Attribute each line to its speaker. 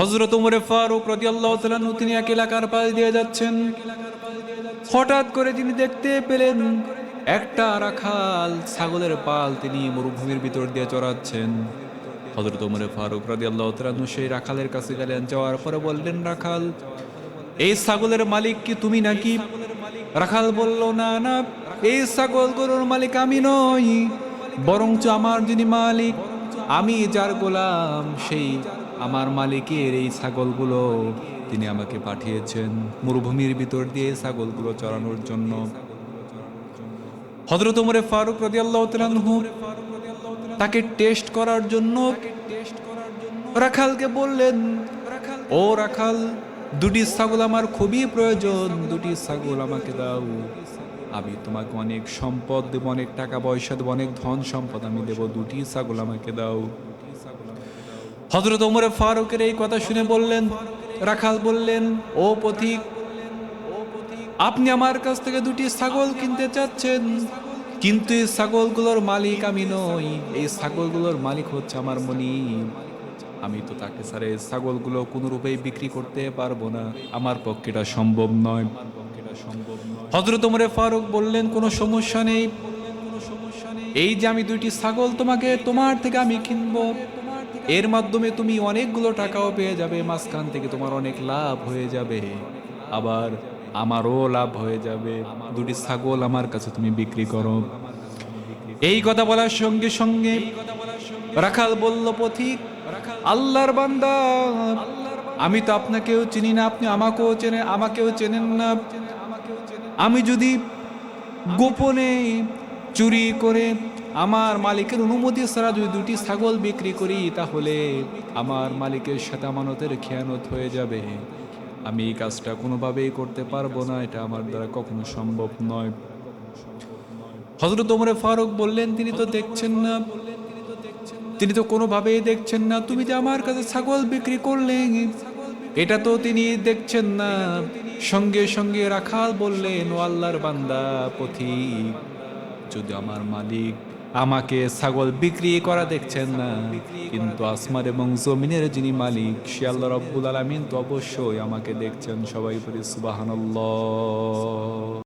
Speaker 1: হযরত ওমর ফারুক রাদিয়াল্লাহু তাআলা আনহু তিনি এক এলাকার পাশ দিয়ে যাচ্ছেন। হঠাৎ করে তিনি দেখতে পেলেন একটা রাখাল ছাগলের পাল তিনি মরুভূমির ভিতর দিয়ে চড়াচ্ছেন। হযরত ওমর ফারুক রাদিয়াল্লাহু তাআলা আনহু সেই রাখালের কাছে গেলেন, যাওয়ার পরে বললেন, রাখাল, এই ছাগলের মালিক কি তুমি নাকি? রাখাল বলল, না না, এই ছাগল গরুর মালিক আমি নই, বরঞ্চ আমার যিনি মালিক, আমি যার গোলাম, সেই আমার মালিকের এই ছাগলগুলো তিনি আমাকে পাঠিয়েছেন মরুভূমির ভিতর দিয়ে ছাগলগুলো চড়ানোর জন্য। হযরত ওমর ফারুক রাদিয়াল্লাহু তাআলা আনহু তাকে টেস্ট করার জন্য রাখালকে বললেন, ও রাখাল, দুটি ছাগল আমার খুবই প্রয়োজন, দুটি ছাগল আমাকে দাও, আমি তোমাকে অনেক সম্পদ দেব, অনেক টাকা পয়সা দেব, অনেক ধন সম্পদ আমি দেব, দুটি ছাগল আমাকে দাও। হযরত ওমর ফারুকের এই কথা শুনে বললেন, রাখাল বললেন, ও পথিক, আপনি আমার কাছ থেকে দুটি ছাগল কিনতে চাচ্ছেন, কিন্তু এই ছাগলগুলোর মালিক আমি নই, এই ছাগলগুলোর মালিক হচ্ছে আমার মনিব, আমি তো তাকে ছাড়া এই ছাগলগুলো কোনোরূপেই বিক্রি করতে পারবো না, আমার পক্ষে এটা সম্ভব নয়। হযরত ওমর ফারুক বললেন, কোনো সমস্যা নেই, এই যে আমি দুইটি ছাগল তোমার থেকে আমি কিনবো, এর মাধ্যমে তুমি অনেকগুলো টাকাও পেয়ে যাবে, মাঝখান থেকে তোমার অনেক লাভ হয়ে যাবে, আবার আমারও লাভ হয়ে যাবে, দুটি ছাগল আমার কাছে তুমি বিক্রি করো। এই কথা বলার সঙ্গে সঙ্গে রাখাল বলল, পথিক, আল্লাহর বান্দা, আমি তো আপনাকেও চিনি না, আপনি আমাকেও চেনেন না, আমি যদি গোপনে চুরি করে আমার মালিকের অনুমতি ছাড়া যদি দুটি ছাগল বিক্রি করি, তাহলে আমার মালিকের সাথে আমানতের খেয়ানত হয়ে যাবে, আমি এই কাজটা কোনোভাবেই করতে পারবো না, এটা আমার দ্বারা কখনো সম্ভব নয়। হযরত ওমর ফারুক বললেন, তিনি তো দেখছেন না, তিনি তো কোনোভাবেই দেখছেন না, তুমি যে আমার কাছে ছাগল বিক্রি করলে, এটা তো তিনি দেখছেন না। সঙ্গে সঙ্গে রাখাল বললেন, ও আল্লাহর বান্দা, পথিক, যদি আমার মালিক আমাকে ছাগল বিক্রি করা দেখছেন না, কিন্তু আসমান এবং জমিনের যিনি মালিক সে আল্লাহ রাব্বুল আলামিন তো অবশ্যই আমাকে দেখছেন। সবাই বলি সুবহানাল্লাহ।